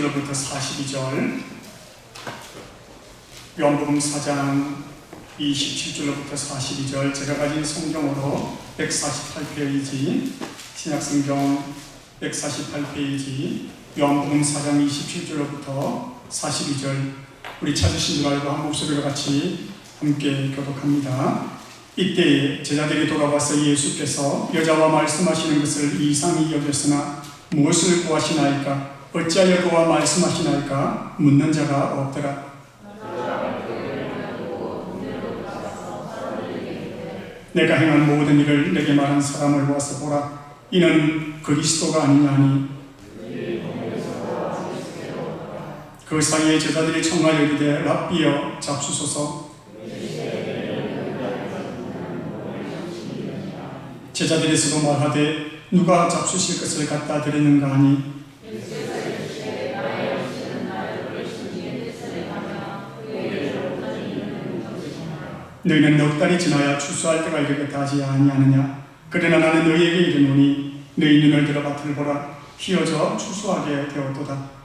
17절로부터 42절, 요한복음 4장 27절로부터 42절, 제가 가진 성경으로 148페이지, 신약성경 148페이지, 요한복음 4장 27절로부터 42절, 우리 찾으신 줄 알고 한 목소리로 같이 함께 교독합니다. 이때 제자들이 돌아와서 예수께서 여자와 말씀하시는 것을 이상히 여겼으나 무엇을 구하시나이까? 어찌하여 그와 말씀하시나이까? 묻는 자가 없더라. 내가 행한 모든 일을 내게 말한 사람을 보아서 보라. 이는 그리스도가 아니냐니. 그 사이에 제자들이 청하여 이르되 랍비여 잡수소서. 제자들에서도 말하되 누가 잡수실 것을 갖다 드리는가 하니 너희는 넉 달이 지나야 추수할 때가 이르겠다 하지 아니하느냐. 그러나 나는 너희에게 이르노니 너희 눈을 들어 밭을 보라. 휘어져 추수하게 되었도다.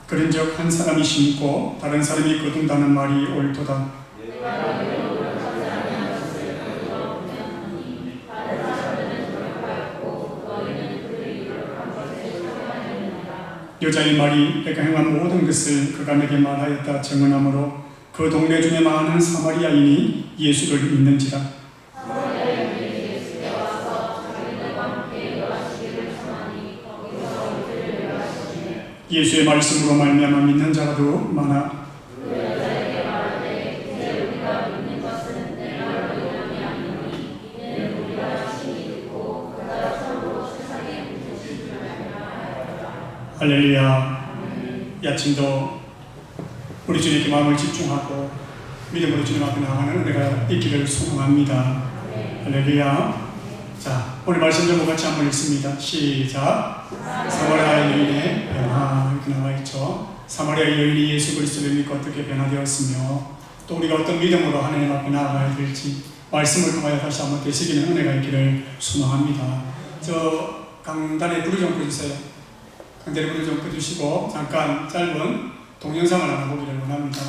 그런즉 한 사람이 심고 다른 사람이 거둔다는 말이 옳도다. 여자의 말이 내가 행한 모든 것을 그가 내게 말하였다 증언하므로 그 동네 중에 많은 사마리아인이 예수를 믿는지라. 예수의 말씀으로 말미암아 믿는 자도 많아. 할렐루야. 이 아침도 우리 주님께 마음을 집중하고 믿음으로 주님 앞에 나아가는 은혜가 있기를 소망합니다. 할렐루야. 자, 오늘 말씀 제목 같이 한번 읽습니다. 시작. 사마리아 여인의 변화, 이렇게 나와 있죠. 사마리아 여인이 예수 그리스도를 믿고 어떻게 변화되었으며 또 우리가 어떤 믿음으로 하나님 앞에 나아가야 될지 말씀을 통하여 다시 한번 되새기는 은혜가 있기를 소망합니다. 저 강단에 불을 좀 꺼주세요. 강단에 불을 좀 꺼주시고 잠깐 짧은 동영상을 하나 보기를 원합니다.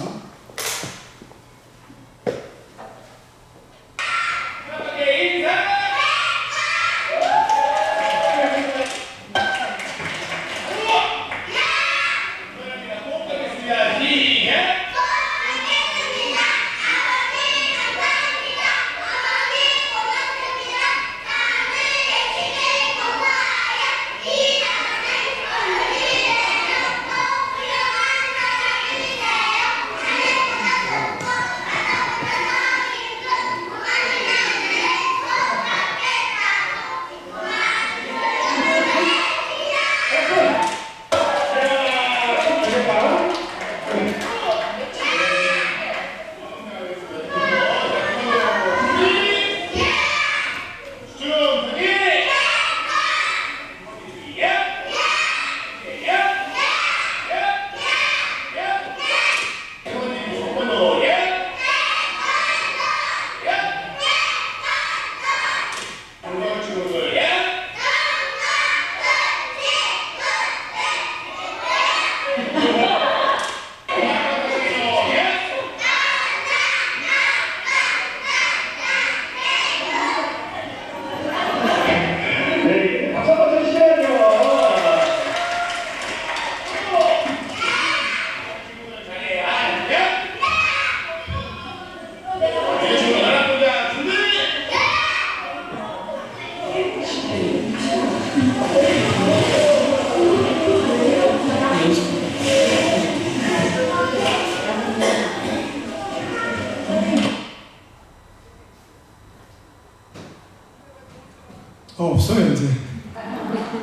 없어요 이제.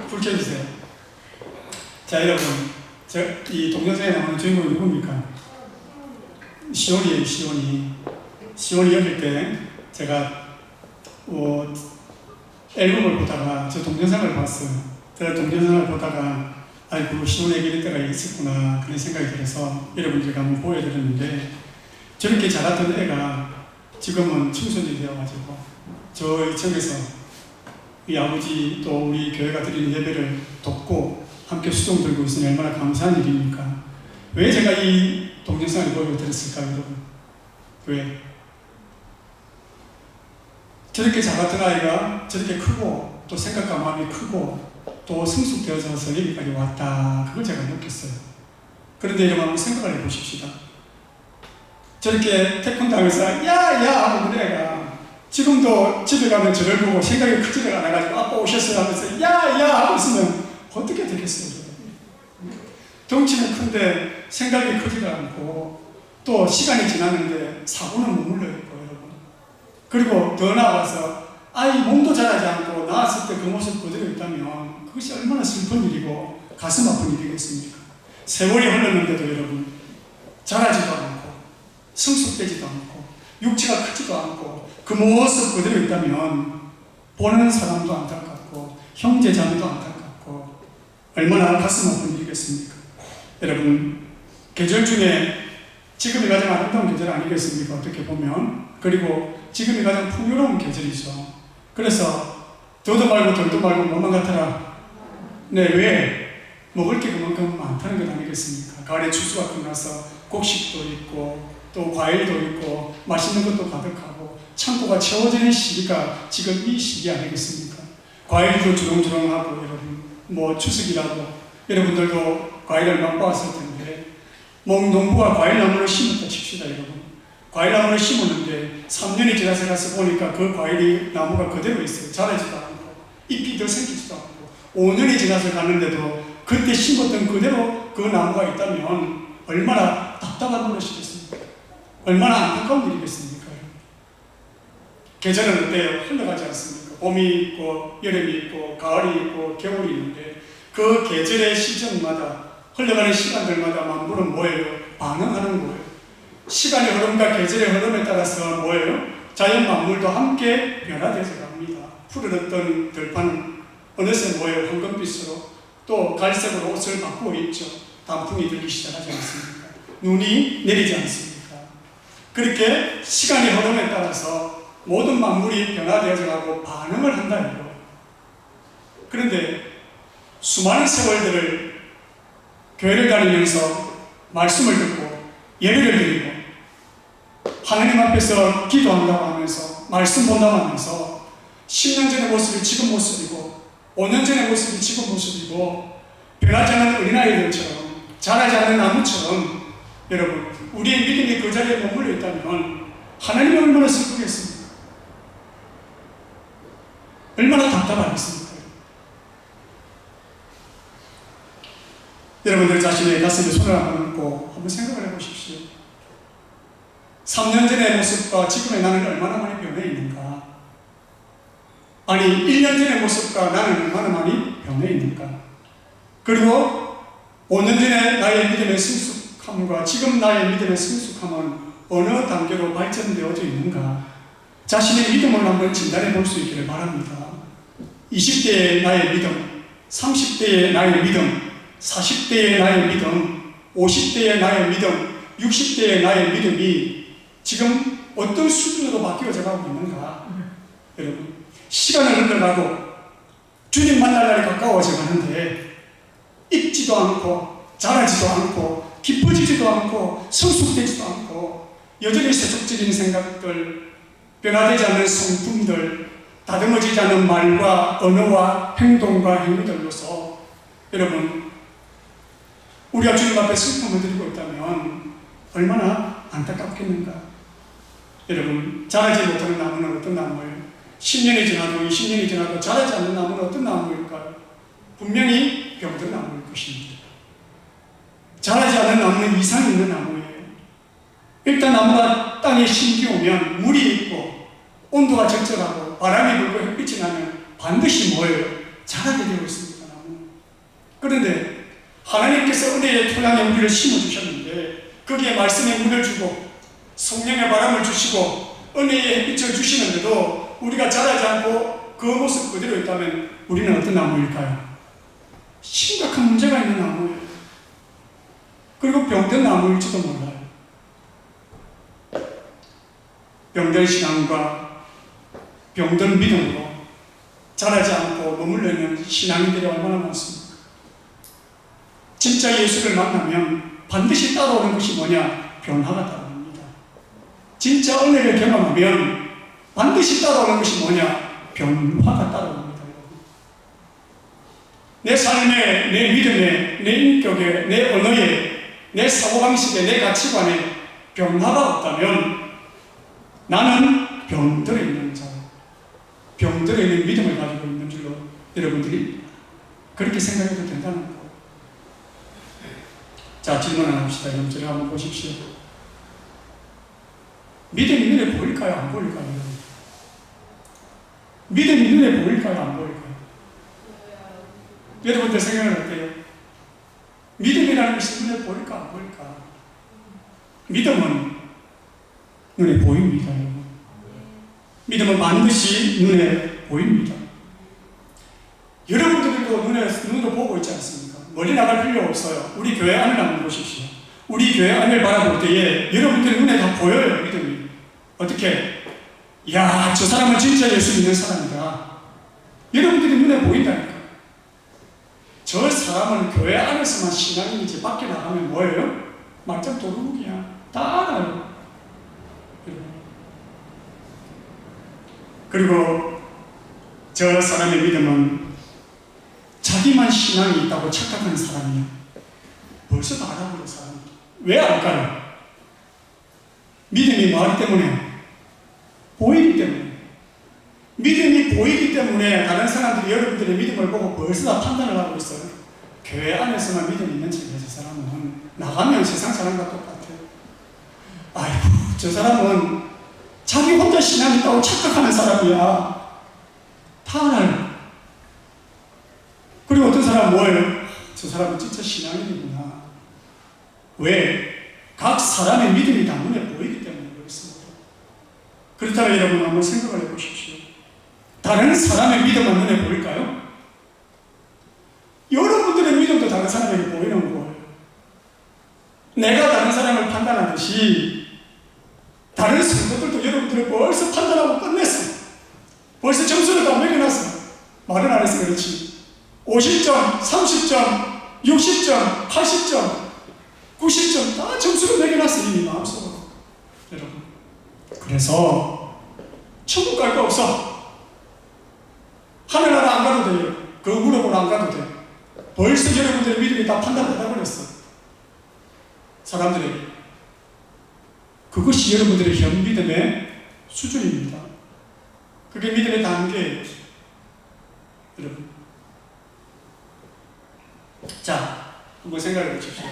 불 켜주세요. 자 여러분, 이 동영상에 나오는 주인공이 누굽니까? 시온이에요. 시온이 어릴 때 제가 앨범을 보다가 저 동영상을 봤어요. 제가 동영상을 보다가 아이고 시온에게 이럴 때가 있었구나 그런 생각이 들어서 여러분들에게 한번 보여드렸는데 저렇게 자랐던 애가 지금은 청소년이 되어가지고 저 이쪽에서 이 아버지 또 우리 교회가 드리는 예배를 돕고 함께 수종 들고 있으니 얼마나 감사한 일입니까? 왜 제가 이 동영상을 보여드렸을까요, 여러분? 왜? 저렇게 작았던 아이가 저렇게 크고 또 생각과 마음이 크고 또 성숙되어져서 여기까지 왔다. 그걸 제가 느꼈어요. 그런데 여러분 한번 생각을 해보십시다. 저렇게 태권도하면서 야야 하고 그런 애가 지금도 집에 가면 저를 보고 생각이 크지를 않아가지고 아빠 오셨어요 하면서 야야 하고 있으면 어떻게 되겠어요? 덩치는 큰데 생각이 크지가 않고 또 시간이 지났는데 사고는 머물러 있고 여러분. 그리고 더 나아가서 아이 몸도 자라지 않고 나왔을 때 그 모습 그대로 있다면 그것이 얼마나 슬픈 일이고 가슴 아픈 일이겠습니까? 세월이 흘렀는데도 여러분 자라지도 않고 성숙되지도 않고 육체가 크지도 않고 그 모습 그대로 있다면 보는 사람도 안타깝고 형제자매도 안타깝고 얼마나 가슴 아픈 일이겠습니까? 여러분 계절 중에 지금이 가장 아름다운 계절 아니겠습니까? 어떻게 보면. 그리고 지금이 가장 풍요로운 계절이죠. 그래서 더도 말고 덜도 말고 뭐만 같아라. 네, 왜? 먹을 게 그만큼 많다는 것 아니겠습니까? 가을에 추수가 끝나서 곡식도 있고 또 과일도 있고 맛있는 것도 가득하고 창고가 채워지는 시기가 지금 이 시기 아니겠습니까? 과일도 주렁주렁하고 여러분 뭐 추석이라고 여러분들도 과일을 맛보았을 텐데 농부가 과일나무를 심었다 칩시다 여러분. 과일나무를 심었는데 3년이 지나서 가서 보니까 그 과일이 나무가 그대로 있어요. 자라지도 않고 잎이 더 생기지도 않고 5년이 지나서 가는데도 그때 심었던 그대로 그 나무가 있다면 얼마나 답답한 것이겠습니까? 얼마나 안타까운 일이겠습니까? 계절은 어때요? 흘러가지 않습니까? 봄이 있고 여름이 있고 가을이 있고 겨울이 있는데 그 계절의 시점마다 흘러가는 시간들마다 만물은 뭐예요? 반응하는 거예요. 시간의 흐름과 계절의 흐름에 따라서 뭐예요? 자연 만물도 함께 변화되어서 갑니다. 푸르렀던 들판은 어느새 뭐예요? 황금빛으로 또 갈색으로 옷을 바꾸고 있죠. 단풍이 들기 시작하지 않습니까? 눈이 내리지 않습니까? 그렇게 시간의 흐름에 따라서 모든 만물이 변화되어서 가고 반응을 한다는 거예요. 그런데 수많은 세월들을 교회를 다니면서 말씀을 듣고 예배를 드리고 하나님 앞에서 기도한다고 하면서 말씀 본다고 하면서 10년 전의 모습이 지금 모습이고 5년 전의 모습이 지금 모습이고 변하지 않는 어린아이들처럼 자라지 않는 나무처럼 여러분 우리의 믿음이 그 자리에 머물러 있다면 하나님이 얼마나 슬프겠습니까? 얼마나 답답하겠습니까? 여러분들 자신의 가슴에 손을 한번 얹고 한번 생각을 해보십시오. 3년 전의 모습과 지금의 나는 얼마나 많이 변해 있는가? 아니 1년 전의 모습과 나는 얼마나 많이 변해 있는가? 그리고 5년 전의 나의 믿음의 성숙함과 지금 나의 믿음의 성숙함은 어느 단계로 발전되어져 있는가? 자신의 믿음을 한번 진단해 볼 수 있기를 바랍니다. 20대의 나의 믿음, 30대의 나의 믿음, 40대의 나의 믿음, 50대의 나의 믿음, 60대의 나의 믿음이 지금 어떤 수준으로 바뀌어져 가고 있는가? 여러분, 시간을 흘러가고 주님 만날 날이 가까워져 가는데 익지도 않고 자라지도 않고 깊어지지도 않고 성숙되지도 않고 여전히 세속적인 생각들, 변화되지 않는 성품들, 다듬어지지 않은 말과 언어와 행동과 행위들로서 여러분 우리가 주님 앞에 슬픔을 드리고 있다면 얼마나 안타깝겠는가? 여러분 자라지 못하는 나무는 어떤 나무예요? 10년이 지나도 20년이 지나도 자라지 않는 나무는 어떤 나무일까요? 분명히 병든 나무일 것입니다. 자라지 않는 나무는 이상이 있는 나무예요. 일단 나무가 땅에 심기오면 물이 있고 온도가 적절하고 바람이 불고 햇빛이 나면 반드시 뭐예요? 자라게 되어 있습니다. 나무. 그런데 하나님께서 은혜의 토양에 우리를 심어주셨는데 거기에 말씀의 물을 주고 성령의 바람을 주시고 은혜의 햇빛을 주시는데도 우리가 자라지 않고 그 모습 그대로 있다면 우리는 어떤 나무일까요? 심각한 문제가 있는 나무예요. 그리고 병든 나무일지도 몰라요. 병든 신앙과 병든 믿음으로 자라지 않고 머물러 있는 신앙인들이 얼마나 많습니까? 진짜 예수를 만나면 반드시 따라오는 것이 뭐냐? 변화가 따라옵니다. 진짜 은혜를 경험하면 반드시 따라오는 것이 뭐냐? 변화가 따라옵니다. 내 삶에, 내 믿음에, 내 인격에, 내 언어에, 내 사고방식에, 내 가치관에 변화가 없다면 나는 병들어 있는 자, 병들어 있는 믿음을 가지고 있는 줄로 여러분들이 그렇게 생각해도 된다는 거예요. 자, 질문 하나 합시다. 여러분들 한번 보십시오. 믿음이 눈에 보일까요? 안 보일까요? 믿음이 눈에 보일까요? 안 보일까요? 여러분들 생각은 어때요? 믿음이라는 것이 눈에 보일까? 안 보일까? 믿음은 눈에 보입니다. 여러분. 믿음은 반드시 눈에 보입니다. 여러분들도 눈으로 보고 있지 않습니까? 멀리 나갈 필요 없어요. 우리 교회 안을 한번 보십시오. 우리 교회 안을 바라볼 때에 여러분들 눈에 다 보여요. 믿음이. 어떻게? 이야, 저 사람은 진짜 예수 믿는 사람이다. 여러분들이 눈에 보인다니까. 저 사람은 교회 안에서만 신앙인이지 밖에 나가면 뭐예요? 말짱 도루묵이야. 다 알아요. 그리고 저 사람의 믿음은 자기만 신앙이 있다고 착각하는 사람이야. 벌써 다 알아보는 사람이야. 왜 알까요? 믿음이 뭐하기 때문에? 보이기 때문에. 믿음이 보이기 때문에 다른 사람들이 여러분들의 믿음을 보고 벌써 다 판단을 하고 있어요. 교회 안에서만 믿음이 있는 척해. 저 사람은 나가면 세상 사람과 똑같아요. 아이고, 저 사람은 자기 혼자 신앙이 있다고 착각하는 사람이야. 다 알아요. 그리고 어떤 사람은 뭐예요? 저 사람은 진짜 신앙인이구나. 왜? 각 사람의 믿음이 다 눈에 보이기 때문에 그렇습니다. 그렇다면 여러분 한번 생각을 해보십시오. 다른 사람의 믿음은 눈에 보일까요? 여러분들의 믿음도 다른 사람에게 보이는 거예요. 내가 다른 사람을 판단하듯이 다른 성도들도 여러분들을 벌써 판단하고 끝냈어. 벌써 점수를 다 매겨놨어. 말은 안 해서 그렇지. 50점, 30점, 60점, 80점, 90점 다 점수를 매겨놨어. 이미 마음속으로. 여러분. 그래서 천국 갈 거 없어. 하늘나라 안 가도 돼요. 그 무릎으로 안 가도 돼. 벌써 여러분들의 믿음이 다 판단받아버렸어. 사람들에게. 그것이 여러분들의 현 믿음의 수준입니다. 그게 믿음의 단계예요. 여러분. 자, 한번 생각해 보십시오.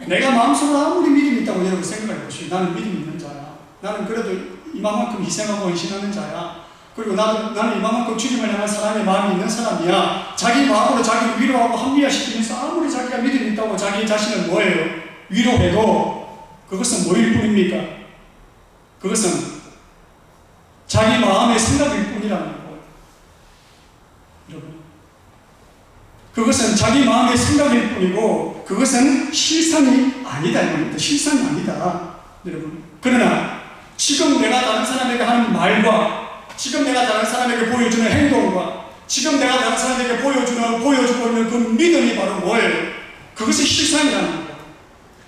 내가 마음속으로 아무리 믿음이 있다고 여러분 생각해 보십시오. 나는 믿음 있는 자야. 나는 그래도 이만큼 희생하고 헌신하는 자야. 그리고 나는 이만큼 주님을 향한 사람의 마음이 있는 사람이야. 자기 마음으로 자기를 위로하고 합리화시키면서 아무리 자기가 믿음이 있다고 자기 자신을 뭐예요? 위로해도 그것은 뭐일 뿐입니까? 그것은 자기 마음의 생각일 뿐이라는 거예요. 여러분. 그것은 자기 마음의 생각일 뿐이고 그것은 실상이 아니다. 실상이 아니다. 여러분. 그러나 지금 내가 다른 사람에게 하는 말과 지금 내가 다른 사람에게 보여주는 행동과 지금 내가 다른 사람에게 보여주고 있는 그 믿음이 바로 뭐예요? 그것이 실상이라는 거예요.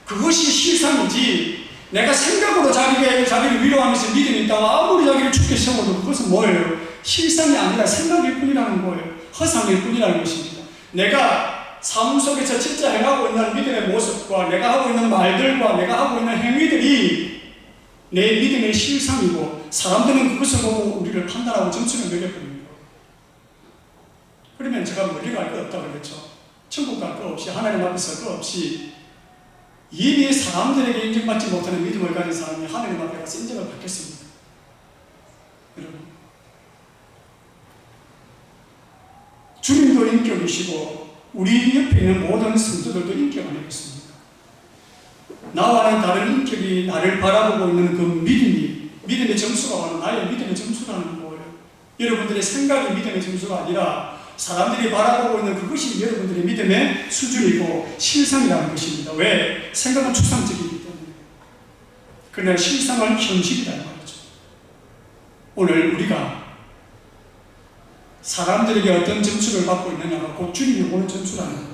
그것이 실상이지 내가 생각으로 자기를 위로하면서 믿음이 있다고 아무리 자기를 죽게 세워도 그것은 뭐예요? 실상이 아니라 생각일 뿐이라는 거예요. 허상일 뿐이라는 것입니다. 내가 삶 속에서 진짜 행하고 있는 믿음의 모습과 내가 하고 있는 말들과 내가 하고 있는 행위들이 내 믿음의 실상이고 사람들은 그것을 보고 우리를 판단하고 점수를 매겨버립니다. 그러면 제가 멀리 갈 거 없다고 그랬죠. 천국 갈 거 없이 하나님 앞에서 거 없이 이미 사람들에게 인정받지 못하는 믿음을 가진 사람이 하나님 앞에 가서 인정을 받겠습니다. 여러분, 주님도 인격이시고 우리 옆에 있는 모든 성도들도 인격 아니겠습니까? 나와는 다른 인격이 나를 바라보고 있는 그 믿음의 점수가 바로 나의 믿음의 점수라는 거예요. 여러분들의 생각이 믿음의 점수가 아니라 사람들이 바라보고 있는 그것이 여러분들의 믿음의 수준이고 실상이라는 것입니다. 왜? 생각은 추상적이기 때문에. 그러나 실상은 현실이라는 말이죠. 오늘 우리가 사람들에게 어떤 점수를 받고 있느냐가 곧 주님이 보는 점수라는 거예요.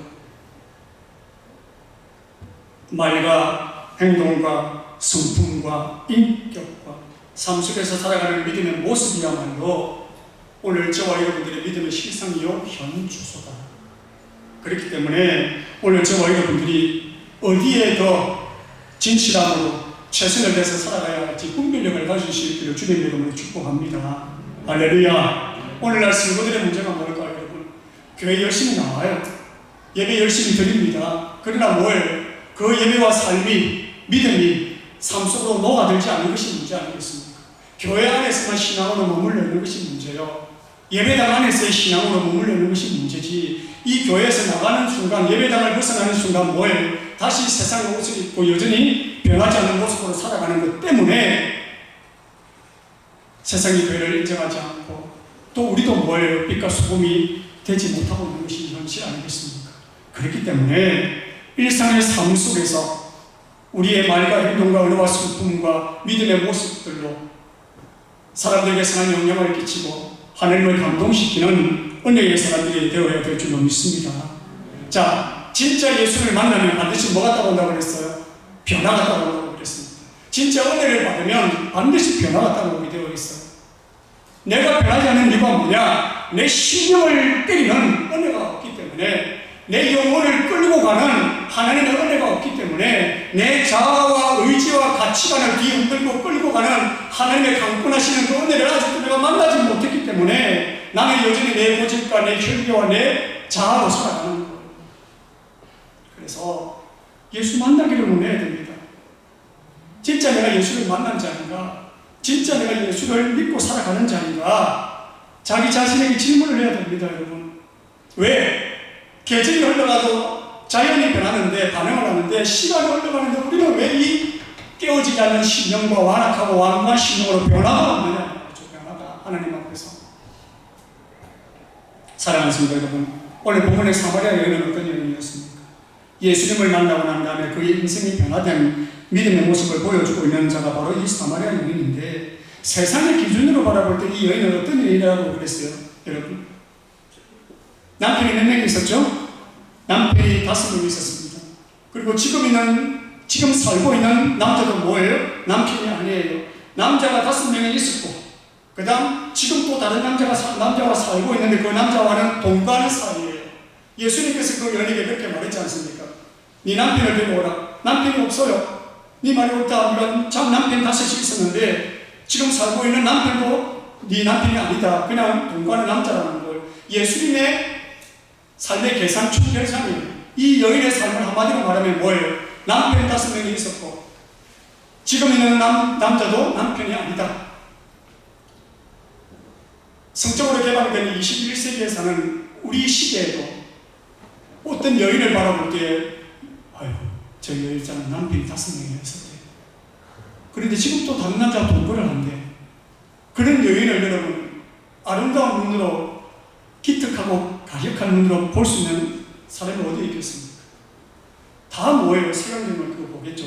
말과 행동과 성품과 인격과 삶 속에서 살아가는 믿음의 모습이야말로 오늘 저와 여러분들의 믿음의 실상이요 현주소다. 그렇기 때문에 오늘 저와 여러분들이 어디에 더 진실함으로 최선을 다해서 살아가야 할지 분별력을 가질 수 있기를 주님 이름으로 축복합니다. 할렐루야. 오늘날 성도들의 문제가 뭘까요, 여러분? 교회 열심히 나와요. 예배 열심히 드립니다. 그러나 뭐예요? 그 예배와 삶이, 믿음이 삶 속으로 녹아들지 않는 것이 문제 아니겠습니까? 교회 안에서만 신앙으로 머물러 있는 것이 문제요. 예배당 안에서의 신앙으로 머물러 있는 것이 문제지. 이 교회에서 나가는 순간, 예배당을 벗어나는 순간 뭐예요? 다시 세상의 옷을 입고 여전히 변하지 않는 모습으로 살아가는 것 때문에 세상이 교회를 인정하지 않고 또 우리도 뭐예요? 빛과 소금이 되지 못하고 있는 것이 현실 아니겠습니까? 그렇기 때문에 일상의 삶 속에서 우리의 말과 행동과 언어와 성품과 믿음의 모습들로 사람들에게 선한 영향을 끼치고 하나님을 감동시키는 은혜의 사람들이 되어야 될 줄로 믿습니다. 자, 진짜 예수를 만나면 반드시 뭐가 따라온다고 그랬어요? 변화가 따라온다고 그랬습니다. 진짜 은혜를 받으면 반드시 변화가 따라오게 되어 있어요. 내가 변하지 않는 이유가 뭐냐? 내 신령을 때리는 은혜가 없기 때문에, 내 영혼을 끌고 가는 하나님의 은혜가 없기 때문에, 내 자아와 의지와 가치관을 뒤흔들고 끌고 가는 하나님의 강권하시는 그 은혜를 아직도 내가 만나지 못했기 때문에 나는 여전히 내 고집과 내 혈기와 내 자아로 살아가는 거예요. 그래서 예수 만나기를 원해야 됩니다. 진짜 내가 예수를 만난 자인가? 진짜 내가 예수를 믿고 살아가는 자인가? 자기 자신에게 질문을 해야 됩니다, 여러분. 왜? 계절이 흘러가도 자연이 변하는데, 반응을 하는데, 시간이 흘러가는데 우리는 왜 이 깨어지지 않는 신령과 완악하고 완고한 신령으로 변화가 없느냐? 변화가 하나님 앞에서. 사랑하는 성도 여러분, 오늘 본문의 사마리아 여인은 어떤 여인이었습니까? 예수님을 만나고 난 다음에 그의 인생이 변화된 믿음의 모습을 보여주고 있는 자가 바로 이 사마리아 여인인데, 세상의 기준으로 바라볼 때 이 여인은 어떤 여인이라고 그랬어요? 여러분, 남편이 몇 명 있었죠? 남편이 5명 있었습니다. 그리고 지금 살고 있는 남자도 뭐예요? 남편이 아니에요. 남자가 5명이 있었고, 그 다음 지금 또 다른 남자와 살고 있는데 그 남자와는 동거하는 사이예요. 예수님께서 그 여인에게 그렇게 말했지 않습니까? 네 남편을 데려오라. 남편이 없어요. 네 말이 옳다. 우리가 참 남편 5이 있었는데 지금 살고 있는 남편도 네 남편이 아니다. 그냥 동거하는 남자라는 걸. 예수님의 삶의 계산 총결산이에요. 이 여인의 삶을 한마디로 말하면 뭐예요? 남편 5명이 있었고 지금 있는 남자도 남편이 아니다. 성적으로 개방된 21세기에 사는 우리 시대에도 어떤 여인을 바라볼 때 아이고 저 여자는 남편이 5명이 있었대요. 그런데 지금 또 다른 남자와 동거를 한대. 그런 여인을 여러분 아름다운 눈으로 기특하고 가격한 눈으로 볼 수 있는 사람이 어디에 있겠습니까? 다 뭐예요? 세상적으로 그거 보겠죠.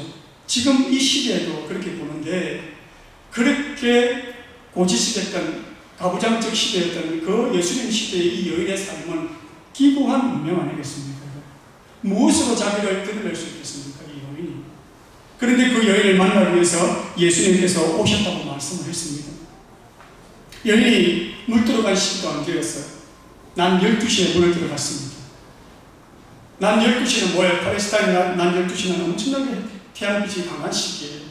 지금 이 시대에도 그렇게 보는데, 그렇게 고지식했던 가부장적 시대였던 그 예수님 시대의 이 여인의 삶은 기구한 운명 아니겠습니까? 무엇으로 자기를 드러낼 수 있겠습니까? 이 여인이. 그런데 그 여인을 만나기 위해서 예수님께서 오셨다고 말씀을 했습니다. 여인이 물 들어간 시기가 언제였어요? 난 12시에 물을 들어갔습니다. 난 12시는 뭐예요? 팔레스타인 난 12시는 엄청나게 태양빛이 강한 시기예요.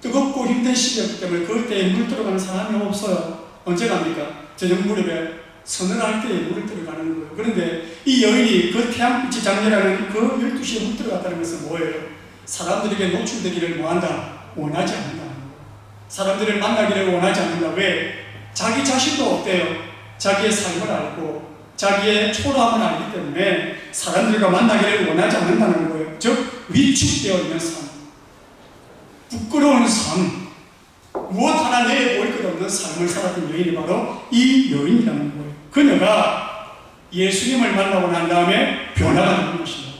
뜨겁고 힘든 시기였기 때문에 그때에 물 들어가는 사람이 없어요. 언제 갑니까? 저녁 무렵에 서늘할 때에 물을 들어가는 거예요. 그런데 이 여인이 그 태양빛이 장렬하는 그 12시에 물 들어갔다는 것은 뭐예요? 사람들에게 노출되기를 뭐한다? 원하지 않는다. 사람들을 만나기를 원하지 않는다. 왜? 자기 자신도 없대요. 자기의 삶을 알고 자기의 초라함을 알기 때문에 사람들과 만나기를 원하지 않는다는 거예요. 즉 위축되어 있는 삶, 부끄러운 삶, 무엇 하나 내에 보일 것 없는 삶을 살았던 여인이 바로 이 여인이라는 거예요. 그녀가 예수님을 만나고 난 다음에 변화가 되는 것입니다.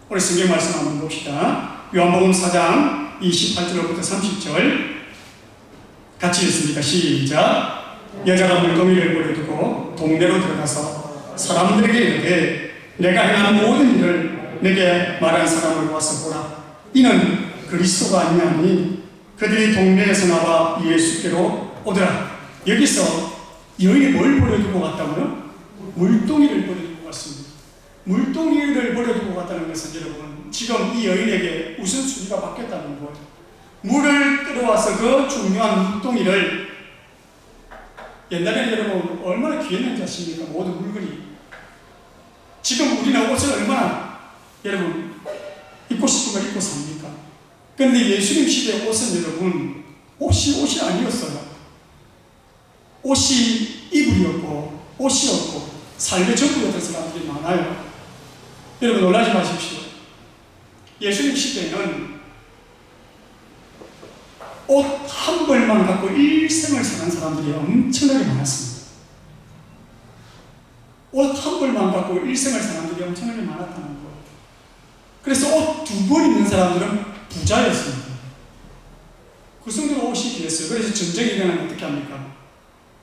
우리 성경 말씀 한번 봅시다. 요한복음 4장 28절부터 30절 같이 읽습니다. 시작. 여자가 물동이를 버려두고 동네로 들어가서 사람들에게 이르되 내가 행한 모든 일을 내게 말한 사람을 와서 보라. 이는 그리스도가 아니하니 그들이 동네에서 나와 예수께로 오더라. 여기서 여인이 뭘 버려두고 갔다고요? 물동이를 버려두고 갔습니다. 물동이를 버려두고 갔다는 것은 여러분, 지금 이 여인에게 우선순위가 바뀌었다는 거예요. 물을 끌어와서 그 중요한 물동이를, 옛날에는 여러분 얼마나 귀했는지 아십니까? 모든 물건이. 지금 우리는 옷을 얼마나 여러분 입고 싶은 걸 입고 삽니까? 그런데 예수님 시대의 옷은 여러분 옷이 아니었어요. 옷이 이불이었고 옷이었고 삶의 전부였던 사람들이 많아요. 여러분 놀라지 마십시오. 예수님 시대에는 옷 한 벌만 갖고 일생을 사는 사람들이 엄청나게 많았습니다. 옷 한 벌만 갖고 일생을 사는 사람들이 엄청나게 많았다는 거예요. 그래서 옷 두 벌 있는 사람들은 부자였습니다. 그 정도로 옷이 귀했어요. 그래서 전쟁이 일어나면 어떻게 합니까?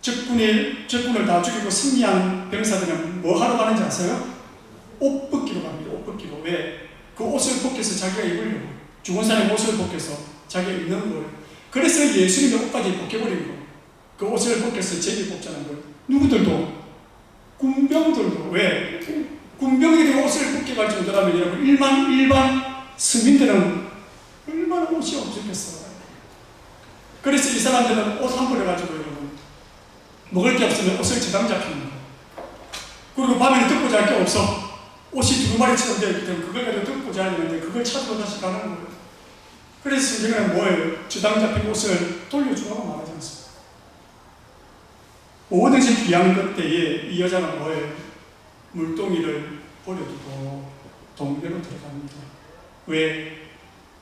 적군을 다 죽이고 승리한 병사들은 뭐 하러 가는지 아세요? 옷 벗기로 갑니다. 옷 벗기로. 왜? 그 옷을 벗겨서 자기가 입으려고. 죽은 사람의 옷을 벗겨서 자기가 입는 거예요. 그래서 예수님의 옷까지 벗겨버린 거예요. 그 옷을 벗겨서 제비 뽑자는 거예요. 누구들도? 군병들도. 왜? 군병들이 옷을 벗겨갈 정도라면 여러분 일반 서민들은 얼마나 옷이 없었겠어요. 그래서 이 사람들은 옷 한 벌을 가지고 여러분 먹을 게 없으면 옷을 저당 잡히는 거예요. 그리고 밤에는 덮고 잘 게 없어. 옷이 두루마리처럼 되어 있기 때문에 그걸 가지고 덮고 자야 되는데 그걸 찾으러 다시 가는 거예요. 그래서 성경은 뭐예요? 저당 잡힌 옷을 돌려주라고 말하지 않습니다. 뭐든지 귀한 것 때에 이 여자가 뭐예요? 물동이를 버려두고 동네로 들어갑니다. 왜?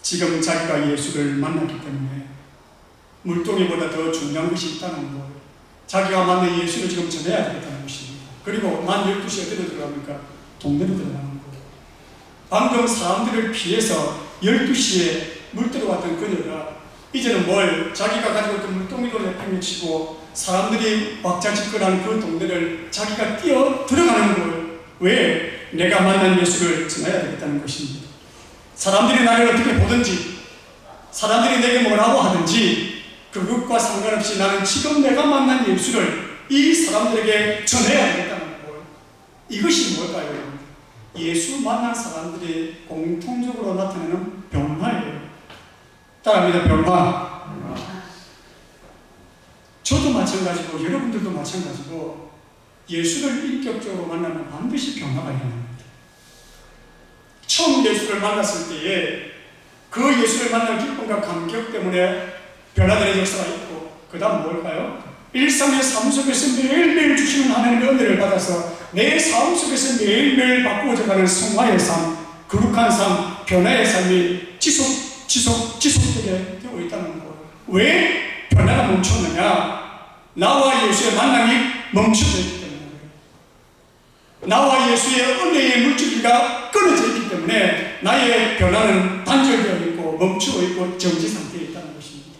지금 자기가 예수를 만났기 때문에 물동이보다 더 중요한 것이 있다는 거예요. 자기가 만난 예수를 지금 전해야 되겠다는 것입니다. 그리고 만 12시에 어디로 들어갑니까? 동네로 들어가는 거예요. 방금 사람들을 피해서 12시에 물 들어왔던 그녀가 이제는 뭘 자기가 가지고 있던 물동이로 내팽개치고 사람들이 왁자지껄한 그 동네를 자기가 뛰어 들어가는 거예요. 왜? 내가 만난 예수를 전해야 되겠다는 것입니다. 사람들이 나를 어떻게 보든지 사람들이 내게 뭐라고 하든지 그것과 상관없이 나는 지금 내가 만난 예수를 이 사람들에게 전해야 되겠다는 거예요. 이것이 뭘까요? 예수 만난 사람들이 공통적으로 나타내는 변화예요. 따라합니다. 변화. 저도 마찬가지고 여러분들도 마찬가지고 예수를 인격적으로 만나면 반드시 변화가 일어납니다. 처음 예수를 만났을 때에 그 예수를 만난 기쁨과 감격 때문에 변화되는 역사가 있고, 그 다음 뭘까요? 일상의 삶 속에서 매일매일 주시는 하나님의 은혜를 받아서 내 삶 속에서 매일매일 바꾸어져가는 성화의 삶, 거룩한 삶, 변화의 삶이 지속되게 되고 있다는 거예요. 왜 변화가 멈췄느냐? 나와 예수의 만남이 멈춰져 있기 때문에 그래요. 나와 예수의 은혜의 물줄기가 끊어져 있기 때문에 나의 변화는 단절되어 있고 멈추어 있고 정지 상태에 있다는 것입니다.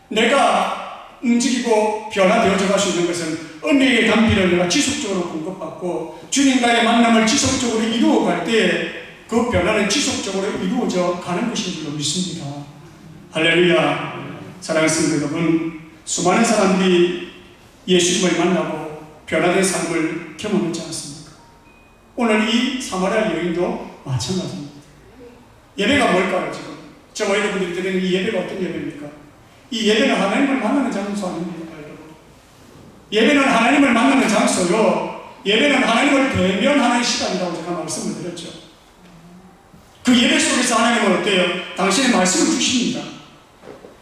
내가 움직이고 변화되어져 갈 수 있는 것은 은혜의 담비를 내가 지속적으로 공급받고 주님과의 만남을 지속적으로 이루어갈 때 그 변화는 지속적으로 이루어져 가는 것인 줄로 믿습니다. 할렐루야. 사랑하는 성도 여러분, 수많은 사람들이 예수님을 만나고 변화된 삶을 경험했지 않습니까? 오늘 이 사마리아 여인도 마찬가지입니다. 예배가 뭘까요? 지금 저와 여러분들이 드리는 이 예배가 어떤 예배입니까? 이 예배는 하나님을 만나는 장소 아닙니까? 여러분? 예배는 하나님을 만나는 장소요, 예배는 하나님을 대면하는 시간이라고 제가 말씀을 드렸죠. 그 예배 속에서 하나님은 어때요? 당신의 말씀을 주십니다.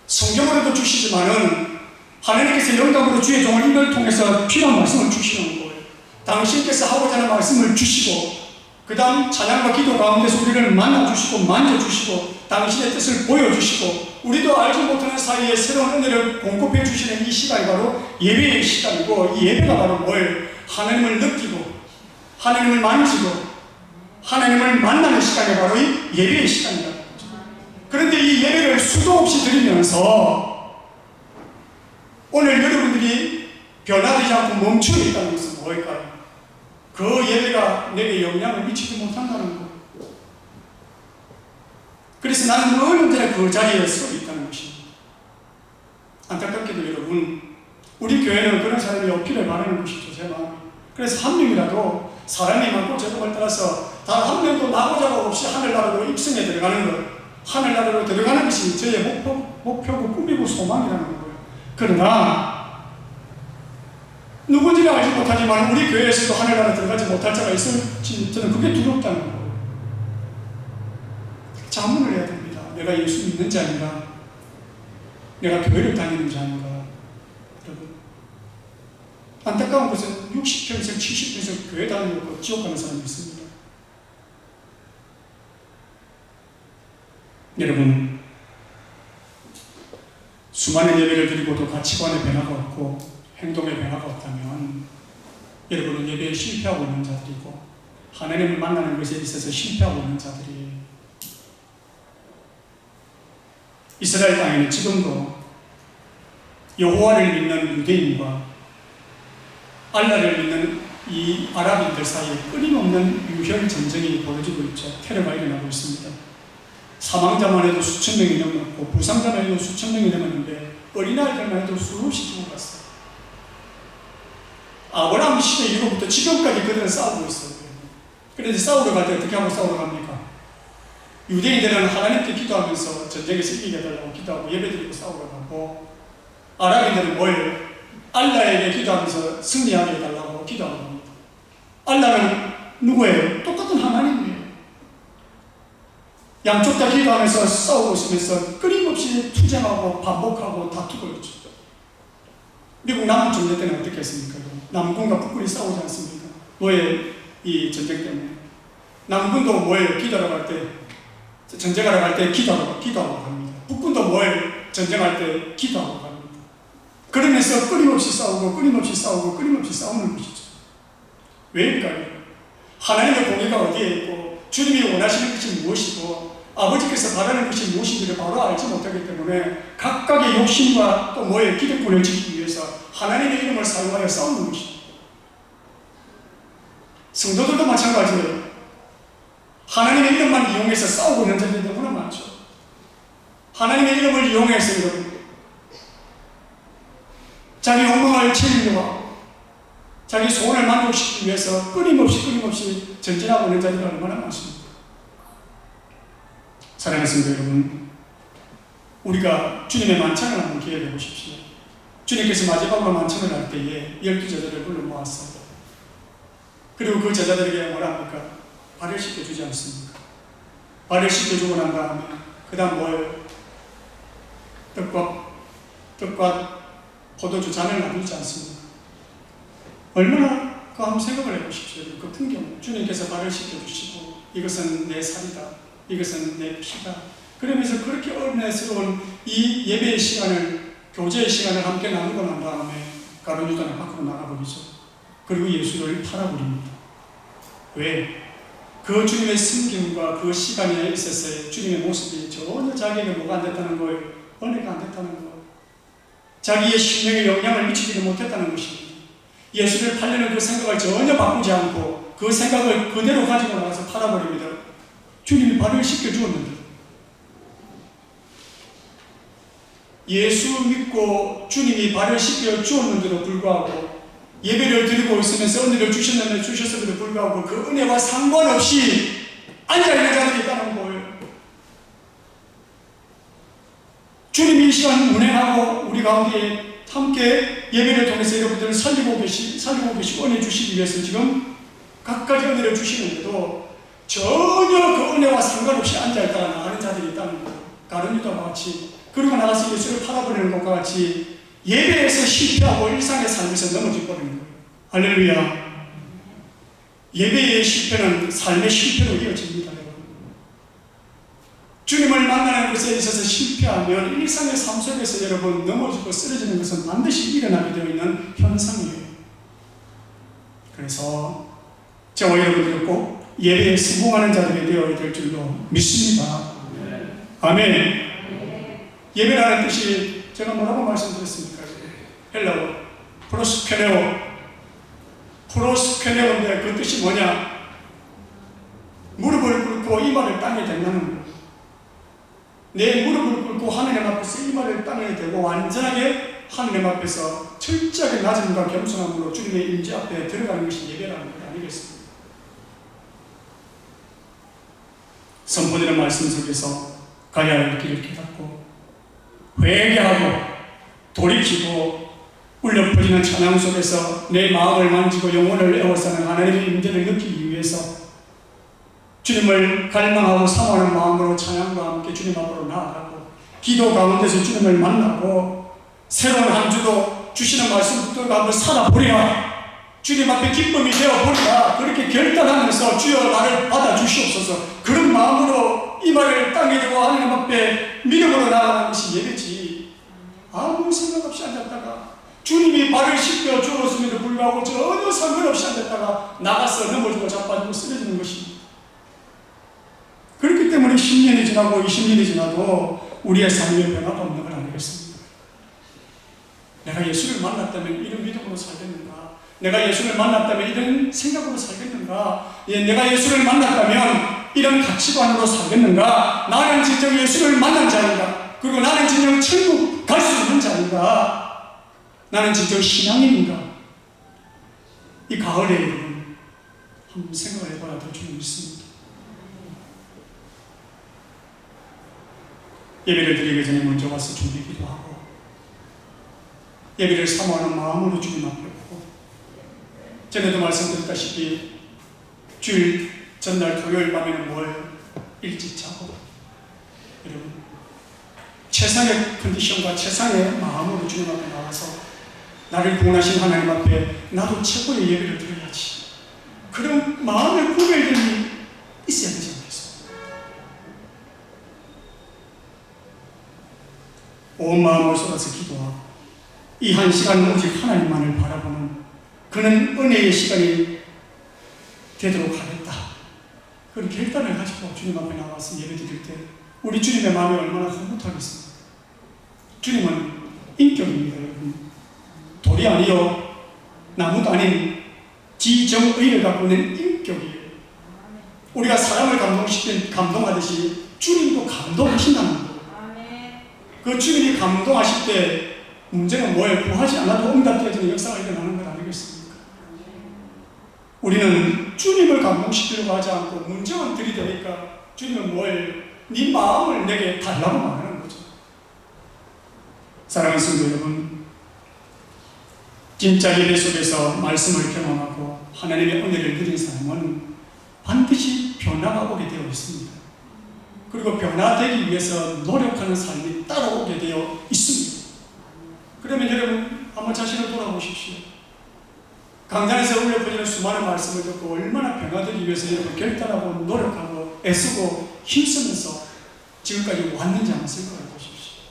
성경으로도 주시지만은 하나님께서 영감으로 주의 종을 입을 통해서 필요한 말씀을 주시는 거예요. 당신께서 하고자 하는 말씀을 주시고, 그 다음 찬양과 기도 가운데서 우리를 만나주시고 만져주시고 당신의 뜻을 보여주시고, 우리도 알지 못하는 사이에 새로운 은혜를 공급해 주시는 이 시간이 바로 예배의 시간이고, 이 예배가 바로 뭐예요? 하나님을 느끼고 하나님을 만지고 하나님을 만나는 시간이 바로 이 예배의 시간이다. 그런데 이 예배를 수도 없이 드리면서 오늘 여러분들이 변화되지 않고 멈추어 있다는 것은 뭘까요? 그 예배가 내게 영향을 미치지 못한다는 거예요. 그래서 나는 늘 언제나 그 자리에 서 있다는 것입니다. 안타깝게도 여러분, 우리 교회는 그런 사람이 없기를 바라는 것이죠, 제 마음이. 그래서 한 명이라도 사람이 많고 제도를 따라서 단 한 명도 나고자가 없이 하늘나라로 입성에 들어가는 것, 하늘나라로 들어가는 것이 저의 목표고 꿈이고 소망이라는 거예요. 그러나 누군지는 알지 못하지만 우리 교회에서도 하늘나라 들어가지 못할 자가 있을지 저는 그게 두렵다는 거예요. 자문을 해야 됩니다. 내가 예수 믿는 자인가? 내가 교회를 다니는 자인가? 여러분, 안타까운 것은 60평생, 70평생 교회 다니고 지옥 가는 사람이 있습니다. 여러분, 수많은 예배를 드리고도 가치관의 변화가 없고 행동의 변화가 없다면 여러분은 예배에 실패하고 있는 자들이고 하나님을 만나는 것에 있어서 실패하고 있는 자들이에요. 이스라엘 땅에는 지금도 여호와를 믿는 유대인과 알라를 믿는 이 아랍인들 사이에 끊임없는 유혈 전쟁이 벌어지고 있죠. 테러가 일어나고 있습니다. 사망자만 해도 수천 명이 넘었고 부상자만 해도 수천 명이 넘었는데 어린아이들만 해도 수없이 죽어갔어요. 아브라함 시대 이후부터 지금까지 그들은 싸우고 있어요. 그런데 싸우러 갈 때 어떻게 하고 싸우러 갑니까? 유대인들은 하나님께 기도하면서 전쟁에서 이기게 해달라고 기도하고 예배드리고 싸우러 가고, 아랍인들은 뭘? 알라에게 기도하면서 승리하게 해달라고 기도하고 합니다. 알라는 누구예요? 똑같은 하나님이에요. 양쪽 다 기도하면서 싸우고 있으면서 끊임없이 투쟁하고 반복하고 다투고 있죠. 미국 남북전쟁 때는 어떻게 했습니까? 남군과 북군이 싸우지 않습니까? 뭐예요? 이 전쟁 때문에. 남군도 뭐예요? 기도하러 갈 때, 전쟁하러 갈 때 기도하고 갑니다. 북군도 뭐예요? 전쟁할 때 기도하고 갑니다. 그러면서 끊임없이 싸우고 끊임없이 싸우고 끊임없이 싸우는 것이죠. 왜일까요? 하나님의 공의가 어디에 있고 주님이 원하시는 것이 무엇이고 아버지께서 바라는 것이 무엇인지를 바로 알지 못하기 때문에 각각의 욕심과 또 뭐의 기득권을 지키기 위해서 하나님의 이름을 사용하여 싸우는 것입니다. 성도들도 마찬가지예요. 하나님의 이름만 이용해서 싸우고 있는 자들이 너무나 많죠. 하나님의 이름을 이용해서 여러분, 자기 욕망을 채우려고 하고 자기 소원을 만족시키기 위해서 끊임없이 전진하고 있는 자들이 얼마나 많습니까? 사랑하는 성도 여러분, 우리가 주님의 만찬을 한번 기억해 보십시오. 주님께서 마지막으로 만찬을 할 때에 12제자들을 불러 모았어요. 그리고 그 제자들에게 뭐라 합니까? 발을 씻겨주지 않습니까? 발을 씻겨주고 난 다음에 그 다음 뭘? 떡과 포도주 잔을 나누지 않습니다. 얼마나 그 한번 생각을 해보십시오. 그 풍경, 주님께서 발을 씻겨주시고 이것은 내 살이다, 이것은 내 피다, 그러면서 그렇게 은혜스러운 이 예배의 시간을, 교제의 시간을 함께 나누고 난 다음에 가룟 유다는 밖으로 나가버리죠. 그리고 예수를 팔아버립니다. 왜? 그 주님의 성경과 그 시간에 있어서 주님의 모습이 전혀 자기에게 뭐가 안 됐다는 거예요. 은혜가 안 됐다는 거예요. 자기의 심령에 영향을 미치지 못했다는 것입니다. 예수를 팔려는 그 생각을 전혀 바꾸지 않고 그 생각을 그대로 가지고 나가서 팔아버립니다. 주님이 발을 씻겨주었는데, 예수 믿고 주님이 발을 씻겨주었는데도 불구하고 예배를 드리고 있으면서 은혜를 주셨음에도 불구하고 그 은혜와 상관없이 앉아있는 자들이 있다는 거예요. 주님이 이 시간 운행하고 우리 가운데 함께 예배를 통해서 여러분들을 살리고 계시고 은혜 주시기 위해서 지금 각가지 은혜를 주시는데도 전혀 그 은혜와 상관없이 앉아있다가 나가는 자들이 있다는 거예요. 가룟 유다와 같이, 그리고 나가서 예수를 팔아버리는 것과 같이 예배에서 실패하고 일상의 삶에서 넘어져 버리는 거예요. 할렐루야. 예배의 실패는 삶의 실패로 이어집니다. 여러분, 주님을 만나는 것에 있어서 실패하면 일상의 삶 속에서 여러분 넘어지고 쓰러지는 것은 반드시 일어나게 되어 있는 현상이에요. 그래서 저와 여러분들은 꼭 예배에 성공하는 자들이 되어야 될 줄로 믿습니다. 아멘. 예배라는 뜻이 제가 뭐라고 말씀드렸습니까? 헬라어 프로스케네오인데 그 뜻이 뭐냐? 무릎을 꿇고 이마를 땅에 댄다는 거예요. 내 무릎을 꿇고 하느님 앞에서 이마를 땅에 대고 완전하게 하느님 앞에서 철저하게 낮음과 겸손함으로 주님의 임재 앞에 들어가는 것이 예배라는 것 아니겠습니까? 선포되는 말씀 속에서 가야 할 길을 깨닫고 회개하고 돌이키고 울려 퍼지는 찬양 속에서 내 마음을 만지고 영혼을 애워싸는 하나님의 임재를 느끼기 위해서 주님을 갈망하고 사모하는 마음으로 찬양과 함께 주님 앞으로 나아가고 기도 가운데서 주님을 만나고 새로운 한 주도 주시는 말씀 붙들고 한번 살아보리라, 주님 앞에 기쁨이 되어보리라, 그렇게 결단하면서 주여 나를 받아주시옵소서, 그런 마음으로 이 말을 땅에 두고 하나님 앞에 믿음으로 나아가는 것이 예배지. 아무 생각 없이 앉았다가 주님이 발을 씻겨 주었음에도 불구하고 전혀 상관없이 앉았다가 나가서 넘어지고 자빠지고 쓰러지는 것입니다. 그렇기 때문에 10년이 지나고 20년이 지나도 우리의 삶에 변화가 없는 걸 아니겠습니까? 내가 예수를 만났다면 이런 믿음으로 살겠는가? 내가 예수를 만났다면 이런 생각으로 살겠는가? 내가 예수를 만났다면 이런 가치관으로 살겠는가? 나는 진정 예수를 만난 자인가? 그리고 나는 진정 천국 갈 수 있는 자인가? 나는 진정 신앙인인가? 이 가을에 여러분 한번 생각을 해봐야 될 줄 믿습니다. 예배를 드리기 전에 먼저 와서 준비 기도하고 예배를 사모하는 마음으로 주님 앞에 오고, 전에도 말씀드렸다시피 주일 전날 토요일 밤에는 뭘 일찍 자고 여러분 최상의 컨디션과 최상의 마음으로 주님 앞에 나와서 나를 구원하신 하나님 앞에 나도 최고의 예배를 드려야지, 그런 마음의 구별됨이 있어야 되지 않겠습니까? 온 마음을 쏟아서 기도하고 이 한 시간은 오직 하나님만을 바라보는 그는 은혜의 시간이 되도록 하겠다, 그런 결단을 가지고 주님 앞에 나와서 예배 드릴 때 우리 주님의 마음이 얼마나 흐뭇하겠습니까? 주님은 인격입니다. 여러분, 돌이 아니요 나무도 아닌 지정의를 갖고 있는 인격이에요. 우리가 사람을 감동하듯이 주님도 감동하신다는 거예요. 그 주님이 감동하실 때 문제는 뭐예요? 구하지 않아도 응답되어지는 역사가 일어나는 것 아니겠습니까? 우리는 주님을 감동시키려고 하지 않고 문제만 들이대니까 주님은 뭐예요? 네 마음을 내게 달라고 말하는 거죠. 사랑하는 성도 여러분, 진짜 예배 속에서 말씀을 경험하고 하나님의 은혜를 누린 사람은 반드시 변화가 오게 되어 있습니다. 그리고 변화되기 위해서 노력하는 삶이 따라오게 되어 있습니다. 그러면 여러분 한번 자신을 돌아보십시오. 강단에서 울려 퍼지는 수많은 말씀을 듣고 얼마나 변화되기 위해서 여러분 결단하고 노력하고 애쓰고 힘쓰면서 지금까지 왔는지 한번 생각해 보십시오.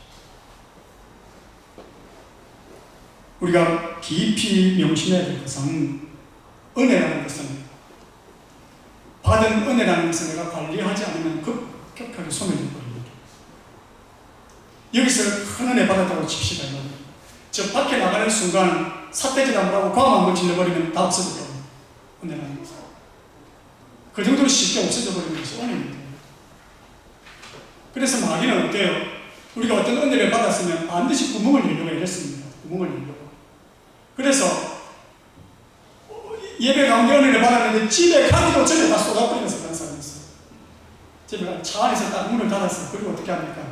우리가 깊이 명심해야 될 것은 은혜라는 것은, 받은 은혜라는 것은 내가 관리하지 않으면 급격하게 소멸해 버립니다. 여기서 큰 은혜 받았다고 칩시다. 저 밖에 나가는 순간 삿대질 안 하고 광 한번 질러버리면 다 없어져 버립니다. 은혜라는 것은 그 정도로 쉽게 없어져 버리는 것이 은혜입니다. 그래서 마귀는 어때요? 우리가 어떤 은혜를 받았으면 반드시 구멍을 열려고 이랬습니다. 구멍을 열려고. 그래서 예배 가운데 은혜를 받았는데 집에 가기도 전에 다 쏟아버리면서 그런 사람이 있어요. 집에 가 차 안에서 딱 문을 닫았어요. 그리고 어떻게 합니까?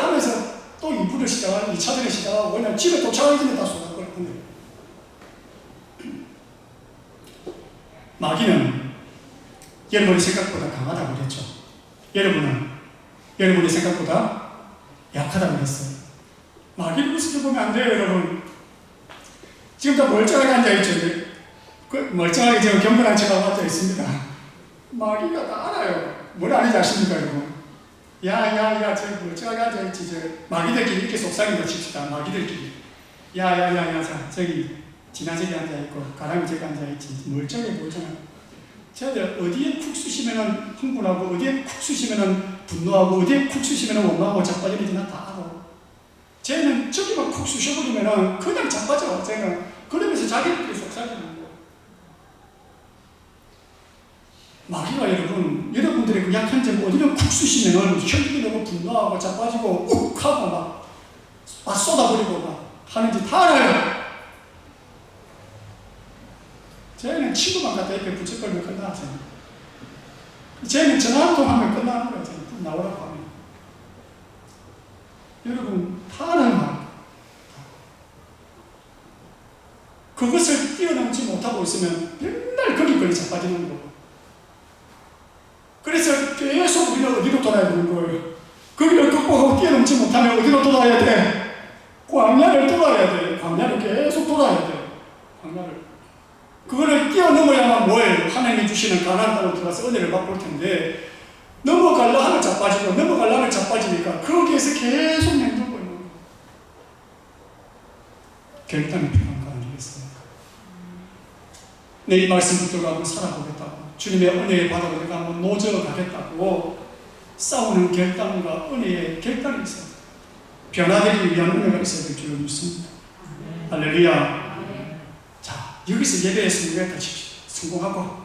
하면서 또 2부를 시작하고 2차전을 시작하고 그냥 집에 도착하기 전에 다 쏟아버리는데, 마귀는 여러분이 생각보다 강하다고 그랬죠. 여러분은 여러분이 생각보다 약하다고 그랬어요. 마귀를 우습게 보면 안 돼요. 여러분 지금 다 멀쩡하게 앉아있죠. 멀쩡하게 지금 경건한 척하고 앉아있습니다. 마귀가 다 알아요. 뭘 아는지 아십니까 여러분? 야야야 저 멀쩡하게 앉아있지. 저 마귀들끼리 이렇게 속삭인다 칩시다. 마귀들끼리 야야야야 자 저기 지나저기 앉아있고 가람이 저기 앉아있지. 멀쩡해 보이잖아. 쟤들 어디에 쿡 쑤시면은 흥분하고 어디에 쿡 쑤시면은 분노하고 어디에 쿡 쑤시면은 원망하고 자빠지는지 나 다 알아. 쟤는 저기만 쿡 쑤셔버리면은 그냥 자빠져. 쟤는 그러면서 자기들끼리 속삭이는 거예요. 마귀가 여러분들의 그 약한 점 어디를 쿡 쑤시면은 혈기가 너무 분노하고 자빠지고 욱 하고 막 쏟아버리고 막 하는지 다 알아요. 쟤는 친구만 갖다 옆에 붙여버리면 끝나. 쟤는 전화 한 통 하면 끝나는 거예요. 쟤는 나오라고 하면. 여러분 다 아는 말. 그것을 뛰어넘지 못하고 있으면 맨날 거기까지 자빠지는 거예요. 그래서 계속 우리는 어디로 돌아야 되는 거예요? 거기를 극복하고 뛰어넘지 못하면 어디로 돌아야 돼? 광야를 돌아야 돼. 광야를 계속 돌아야 돼. 광야를. 그거를 뛰어넘어야만 뭐예요? 하나님이 주시는 가나안 땅으로 들어가서 은혜를 맛볼 텐데 넘어가려 하면 자빠지고 넘어가려 하면 자빠지니까 거기에서 계속 맴돌고 있는 거예요. 결단이 필요한 거 아니겠습니까? 내 이 말씀 붙들고 한번 살아보겠다고, 주님의 은혜의 바다로 내가 한번 노져가겠다고 싸우는 결단과 은혜의 결단이 있어요. 변화되기 위한 은혜가 있어야 될 줄을 믿습니다. 할렐루야. 자, 여기서 예배에 성공했다 칩시다. 성공하고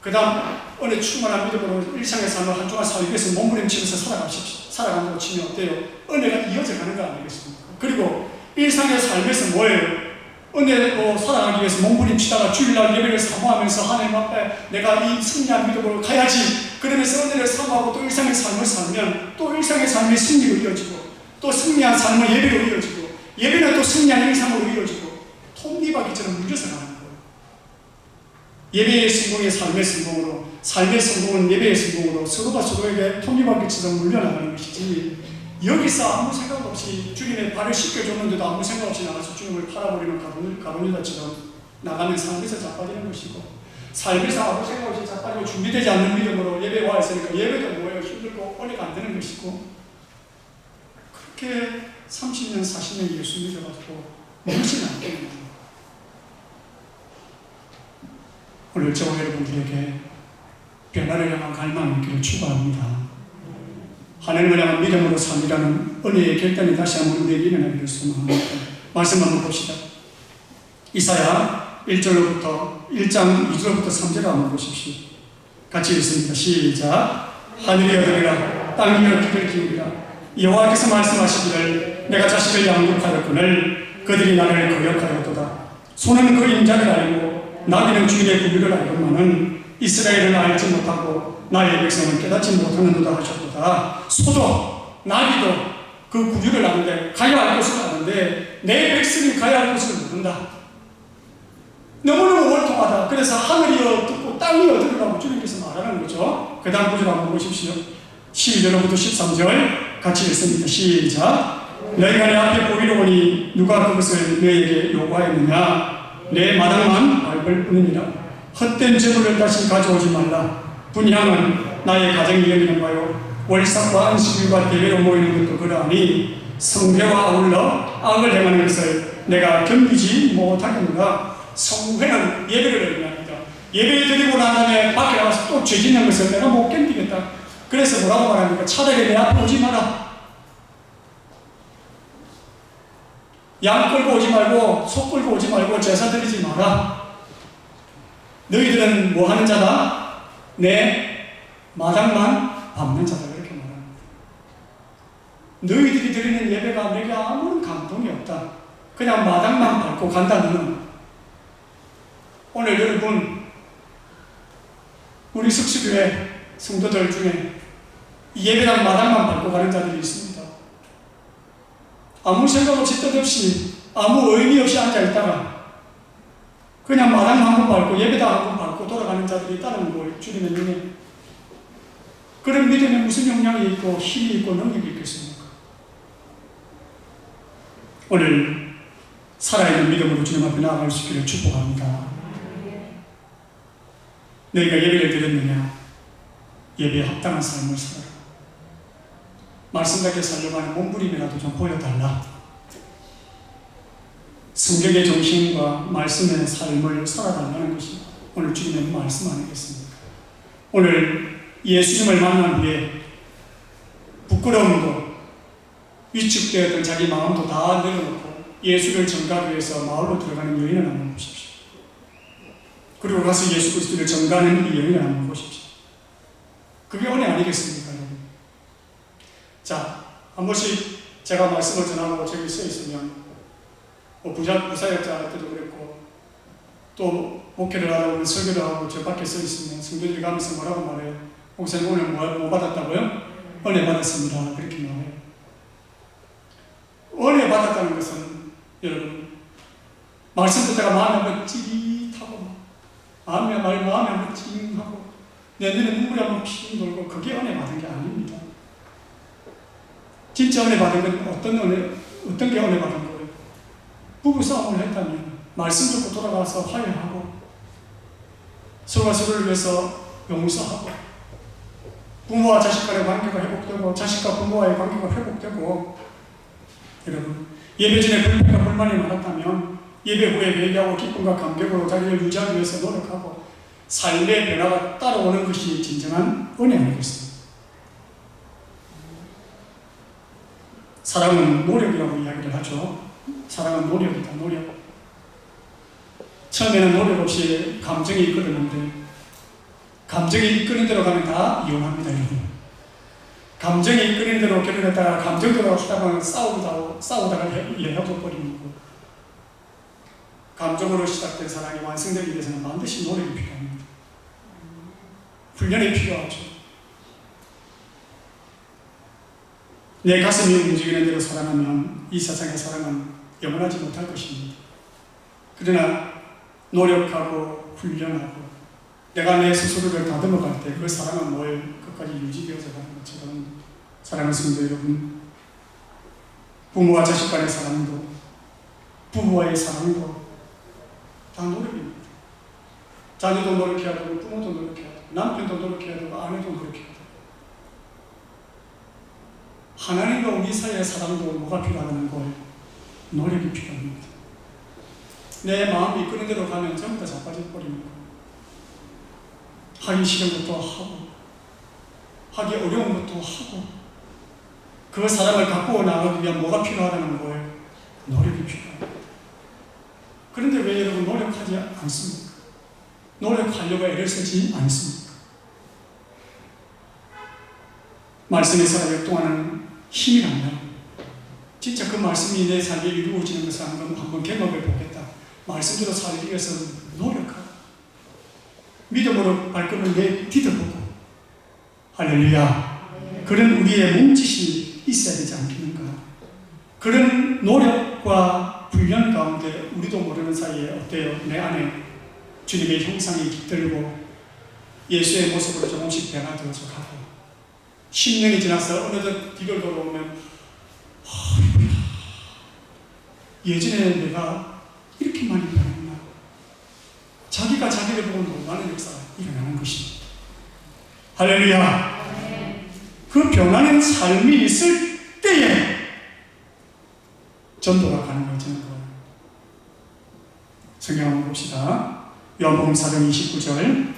그 다음 은혜 충만한 믿음으로 일상의 삶을 한 주간 살기 위해서 몸부림치면서 살아간다고 치면 어때요? 은혜가 이어져 가는 거 아니겠습니까? 그리고 일상의 삶에서 뭐예요? 은혜로 살아가기 위해서 몸부림치다가 주일날 예배를 사모하면서 하나님 앞에 내가 이 승리한 믿음으로 가야지, 그러면서 은혜를 사모하고 또 일상의 삶을 살면 또 일상의 삶이 승리로 이어지고 또 승리한 삶은 예배로 이어지고 예배는 또 승리한 일상으로 이어지고 톱니바퀴처럼 물려서 가는 거예요. 예배의 성공이 삶의 성공으로, 삶의 성공은 예배의 성공으로 서로가 서로에게 톱니바퀴처럼 물려나가는 것이지, 여기서 아무 생각 없이 주님의 발을 씻겨줬는데도 아무 생각 없이 나가서 주님을 팔아버리는 가룟유다처럼 나가는 삶에서 자빠지는 것이고, 삶에서 아무 생각 없이 자빠지고 준비되지 않는 믿음으로 예배에 와 있으니까 예배도 뭐예요? 힘들고 은혜가 안 되는 것이고, 그렇게 30년 40년 예수 믿어가지고 무엇이 안 되는 거예요. 오늘 저와 여러분들에게 변화를 향한 갈망이 있기를 축원합니다. 하나님을 향한 믿음으로 삶이라는 은혜의 결단이 다시 한번 우리에게 일어나기를 소망합니다. 말씀 한번 봅시다. 이사야 1장 2절부터 3절 한번 보십시오. 같이 읽습니다. 시작. 하늘이 여들이라 땅이 귀를 기울이라. 여호와께서 말씀하시기를 내가 자식을 양육하였거늘 그들이 나를 거역하였도다. 소는 그 인자를 알고 나귀는 주인의 구비를 알건만은 이스라엘은 알지 못하고 나의 백성은 깨닫지 못하는도다 하셨도다. 소도 나귀도 그 구유를 아는데 가야 할 곳을 아는데 내 백성이 가야 할 곳을 모른다. 너무너무 월통하다. 그래서 하늘이 어둡고 땅이 어두라고 주님께서 말하는 거죠. 그 다음 구절 한번 보십시오. 12절부터 13절 같이 읽습니다. 시작. 너희가 내 앞에 보이러 오니 누가 그것을 너희에게 요구하였느냐? 내 마당만 밟을 뿐이니라. 헛된 재물을 다시 가져오지 말라. 분향은 나의 가정이 여기는 바요 월삭과 안식일과 대회로 모이는 것도 그러하니 성회와 아울러 악을 행하는 것을 내가 견디지 못하겠노라. 성회는 예배를 의미합니다. 예배 드리고 난 다음에 밖에 나가서 또 죄 짓는 것을 내가 못 견디겠다. 그래서 뭐라고 말합니까? 차라리 내 앞에 오지 마라. 양 끌고 오지 말고 소 끌고 오지 말고 제사 드리지 마라. 너희들은 뭐 하는 자다? 내 마당만 밟는 자다. 이렇게 말합니다. 너희들이 드리는 예배가 내게 아무런 감동이 없다. 그냥 마당만 밟고 간다는. 오늘 여러분 우리 석시교회 성도들 중에 예배당 마당만 밟고 가는 자들이 있습니다. 아무 생각 없이 뜻없이 아무 의미 없이 앉아있다가 그냥 마당 한 번 밟고 예배당 한 번 밟고 돌아가는 자들이 있다는 거예요. 주님의 눈에. 그런 믿음에 무슨 영향이 있고 힘이 있고 능력이 있겠습니까? 오늘 살아있는 믿음으로 주님 앞에 나아갈 수 있기를 축복합니다. 너희가 예배를 드렸느냐? 예배에 합당한 삶을 살아라. 말씀답게 살려고 하는 몸부림이라도 좀 보여달라. 성경의 정신과 말씀의 삶을 살아달라는 것이 오늘 주님의 말씀 아니겠습니까? 오늘 예수님을 만난 후에 부끄러움도 위축되었던 자기 마음도 다 내려놓고 예수를 전가하기 위해서 마을로 들어가는 여인을 한번 보십시오. 그리고 가서 예수 그리스도를 전가하는 이 여인을 한번 보십시오. 그게 은혜 아니겠습니까, 여러분? 자, 한 번씩 제가 말씀을 전하고 저기 서 있으면 부사역자 때도 그랬고 또 목회를 하라고 설교를 하고 저 밖에 서 있으면 성도들이 가면서 뭐라고 말해요? 목사님 오늘 뭐 받았다고요? 은혜 받았습니다. 그렇게 말해요. 은혜 받았다는 것은 여러분 말씀 듣다가 마음이 한번 찌릿하고 마음이 한번 찡하고 내 눈에 눈물이 한번 핑 돌고 그게 은혜 받은 게 아닙니다. 진짜 은혜 받은 건 어떤 게 은혜 받은 거예요? 부부싸움을 했다면 말씀 듣고 돌아가서 화해하고 서로가 서로를 위해서 용서하고 부모와 자식 간의 관계가 회복되고 자식과 부모와의 관계가 회복되고 여러분 예배 전에 불평과 불만이 많았다면 예배 후에 회개하고 기쁨과 감격으로 자기를 유지하기 위해서 노력하고 삶의 변화가 따라오는 것이 진정한 은혜 아니겠습니까? 사랑은 노력이라고 이야기를 하죠. 사랑은 노력이다, 노력. 처음에는 노력 없이 감정이 이끌었는데 감정이 이끄는 대로 가면 다 이혼합니다, 여러분. 감정이 이끄는 대로 결혼했다가 감정대로 하다가 싸우다가 헤어져 버리는 거. 감정으로 시작된 사랑이 완성되기 위해서는 반드시 노력이 필요합니다. 훈련이 필요하죠. 내 가슴이 움직이는 대로 사랑하면 이 세상의 사랑은 영원하지 못할 것입니다. 그러나 노력하고 훈련하고 내가 내 스스로를 다듬어갈 때 그 사랑은 뭘 끝까지 유지되어져 가는 것처럼 사랑하는 성도 여러분, 부모와 자식 간의 사랑도 부부와의 사랑도 다 노력입니다. 자녀도 노력해야 되고 부모도 노력해야 되고 남편도 노력해야 되고 아내도 노력해야 되고 하나님과 우리 사이의 사랑도 뭐가 필요하다는 거예요? 노력이 필요합니다. 내 마음이 이끄는 대로 가면 전부 다 자빠져 버리는 거예요. 하기 싫은 것도 하고 하기 어려운 것도 하고 그 사람을 갖고 나가기 위한 뭐가 필요하다는 거예요? 노력이 필요합니다. 그런데 왜 여러분 노력하지 않습니까? 노력하려고 애를 쓰지 않습니까? 말씀에서 역동하는 힘이라면 진짜 그 말씀이 내 삶에 이루어지는 것을 한번 경험해 보겠다. 말씀대로 살기 위해서 노력하고 믿음으로 발걸음을 디뎌보고 할렐루야. 그런 우리의 몸짓이 있어야 되지 않겠는가. 그런 노력과 훈련 가운데 우리도 모르는 사이에 어때요? 내 안에 주님의 형상이 깃들고 예수의 모습으로 조금씩 변화되어서 가고 10년이 지나서 어느덧 뒤를 돌아오면 예전에 내가 이렇게 많이 변했나. 자기가 자기를 보고 놀라는 역사가 일어나는 것입니다. 할렐루야. 그 변하는 삶이 있을 때에 전도가 가능해지는 거예요. 성경 한번 봅시다. 요한복음 4장 29절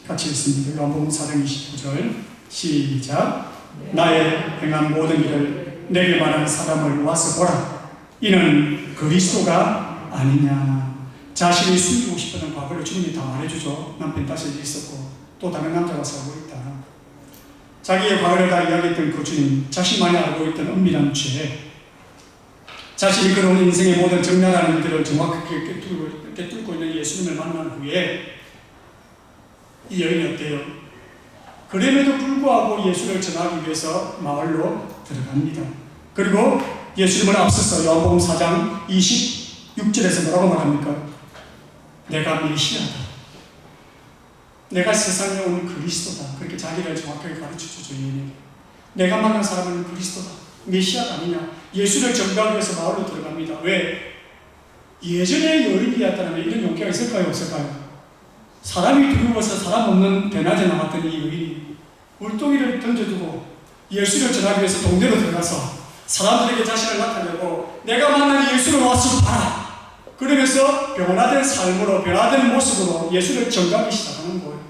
같이 읽습니다. 요한복음 4장 29절 시작. 나의 행한 모든 일을 내게 말하는 사람을 와서 보라. 이는 그리스도가 아니냐. 자신이 숨기고 싶었던 과거를 주님이 다 말해주죠. 남편 다시 있었고 또 다른 남자가 살고 있다. 자기의 과거를 다 이야기했던 그 주님, 자신만이 알고 있던 은밀한 죄, 자신이 그런 인생의 모든 적나라한 일들을 정확하게 꿰뚫고 있는 예수님을 만난 후에 이 여인이 어때요? 그럼에도 불구하고 예수를 전하기 위해서 마을로 들어갑니다. 그리고 예수님을 앞서서 요한복음 4장 26절에서 뭐라고 말합니까? 내가 메시아다. 내가 세상에 온 그리스도다. 그렇게 자기를 정확하게 가르쳐주죠. 내가 만난 사람은 그리스도다. 메시아가 아니냐. 예수를 전가하기 위해서 마을로 들어갑니다. 왜? 예전에 여인이었다면 이런 용기가 있을까요? 없을까요? 사람이 두려워서 사람 없는 대낮에 나왔던 이 여인이 물동이를 던져두고 예수를 전하기 위해서 동네로 들어가서 사람들에게 자신을 나타내고 내가 만난 예수를 와서 봐라. 그러면서 변화된 삶으로 변화된 모습으로 예수를 전가하기 시작하는 거예요.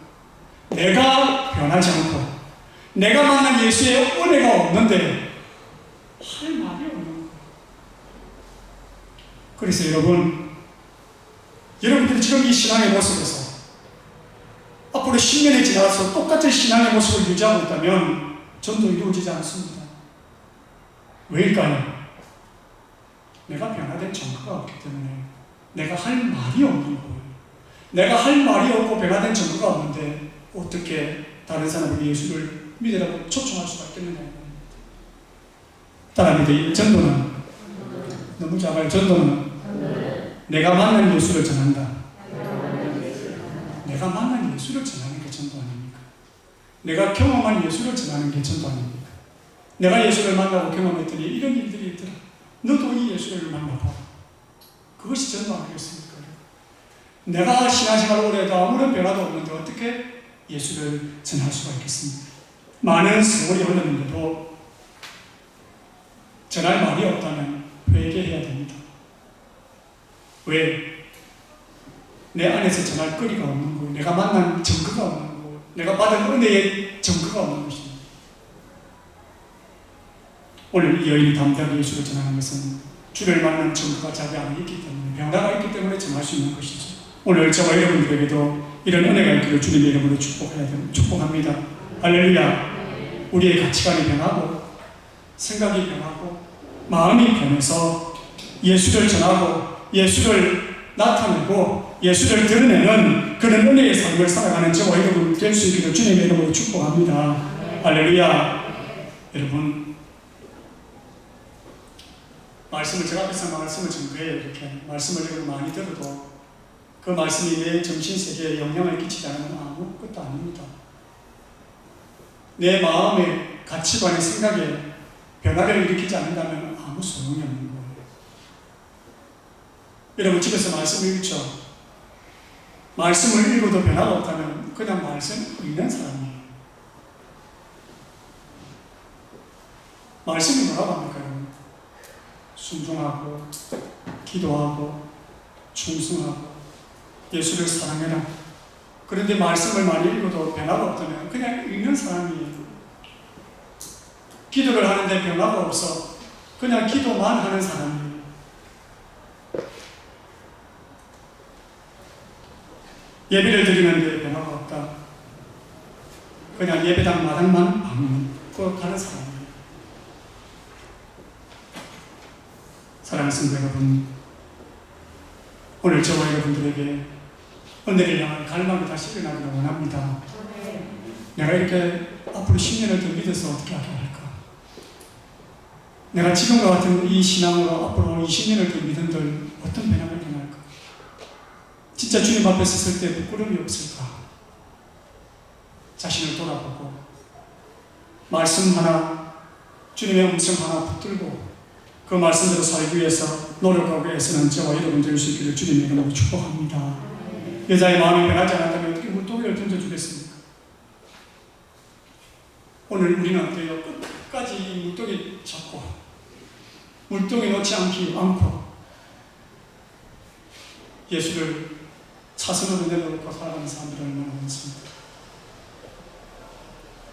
내가 변하지 않고 내가 만난 예수의 은혜가 없는데 할 말이 없는 거예요. 그래서 여러분들이 지금 이 신앙의 모습에서 앞으로 10년이 지나서 똑같은 신앙의 모습을 유지하고 있다면 전도 이루어지지 않습니다. 왜일까요? 내가 변화된 증거가 없기 때문에 내가 할 말이 없는 거예요. 내가 할 말이 없고 변화된 증거가 없는데 어떻게 다른 사람에게 예수를 믿으라고 초청할 수가 있겠느냐. 따라합니다. 전도는 너무 작아요. 전도는 내가 만난 예수를 전한다. 내가 만난 예수를 전하는 게 전도 아닙니까? 내가 경험한 예수를 전하는 게 전도 아닙니까? 내가 예수를 만나고 경험했더니 이런 일들이 있더라. 너도 이 예수를 만나봐. 그것이 전도 아니겠습니까? 내가 신앙생활을 오래 해도 아무런 변화도 없는데 어떻게 예수를 전할 수가 있겠습니까? 많은 세월이 흘렀는데도 전할 말이 없다면 회개해야 됩니다. 왜? 내 안에서 전할 거리가 없는 거예요. 내가 만난 증거가 없는 거예요. 내가 받은 은혜의 증거가 없는 것입니다. 오늘 이 여인이 담대하게 예수를 전하는 것은 주를 만난 증거가 자기 안에 있기 때문에, 변화가 있기 때문에 전할 수 있는 것이죠. 오늘 저와 여러분들에게도 이런 은혜가 있기를 주님의 이름으로 축복합니다. 할렐루야. 우리의 가치관이 변하고 생각이 변하고 마음이 변해서 예수를 전하고 예수를 나타내고 예수를 드러내는 그런 은혜의 삶을 살아가는 저와 여러분 될 수 있기를 주님의 이름으로 축복합니다. 할렐루야. 여러분, 제가 앞에서 말씀을 전거예요. 이렇게 말씀을 여러분 많이 들어도 그 말씀이 내 정신세계에 영향을 끼치지 않으면 아무것도 아닙니다. 내 마음의 가치관의 생각에 변화를 일으키지 않는다면 아무 소용이 없는 거예요. 여러분 집에서 말씀을 읽죠. 말씀을 읽어도 변화가 없다면 그냥 말씀 읽는 사람이에요. 말씀이 뭐라고 합니까? 여러분? 순종하고 기도하고 충성하고 예수를 사랑해라. 그런데 말씀을 많이 읽어도 변화가 없다면 그냥 읽는 사람이에요. 기도를 하는데 변화가 없어 그냥 기도만 하는 사람이에요. 예배를 드리는데 변화가 없다. 그냥 예배당 마당만 방문 가는 사람이에요. 사랑하는 성도 여러분, 오늘 저와 여러분들에게 은혜를 향한 갈망이 다시 일어나기를 원합니다. 내가 이렇게 앞으로 10년을 더 믿어서 어떻게 하게 할까? 내가 지금과 같은 이 신앙으로 앞으로 20년을 더 믿은들 어떤 변화가 일어날까? 진짜 주님 앞에 섰을 때 부끄러움이 없을까? 자신을 돌아보고 말씀 하나, 주님의 음성 하나 붙들고 그 말씀대로 살기 위해서 노력하고 애쓰는 저와 여러분 될 수 있기를 주님의 이름으로 축복합니다. 여자의 마음이 변하지 않았다면 어떻게 물동이를 던져주겠습니까? 오늘 우리는 어때요? 끝까지 이 물동이 잡고 물동이 놓지 않고 예수를 차선으로 내놓고 살아가는 사람들이 얼마나 많습니다.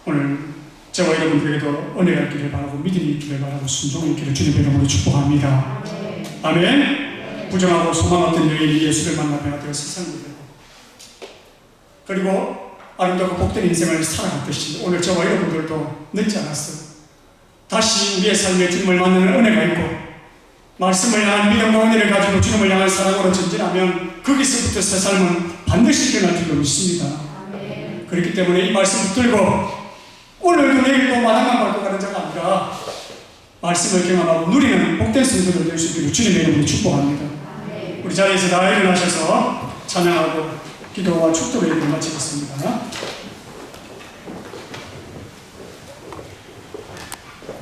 오늘 저와 여러분들에게도 은혜가 있기를 바라고 믿음이 있기를 바라고 순종이 있기를 주님의 이름으로 축복합니다. 아멘. 부정하고 소망 없던 여인이 예수를 만나 변화되어 세상을 되고 그리고 아름답고 복된 인생을 살아갔듯이 오늘 저와 여러분들도 늦지 않았어요. 다시 우리의 삶에 주님을 만나는 은혜가 있고 말씀을 향한 믿음과 은혜를 가지고 주님을 향한 사랑으로 전진하면 거기서부터 새 삶은 반드시 일어날 줄로 믿습니다. 그렇기 때문에 이 말씀 붙들고 오늘도 내일도 마당만 밟고 가는 자가 아니라 말씀을 경험하고 누리는 복된 성도들 될 수 있기를 주님의 이름으로 축복합니다. 우리 자리에서 다 일어나셔서 찬양하고 기도와 축도의 일을 마치겠습니다.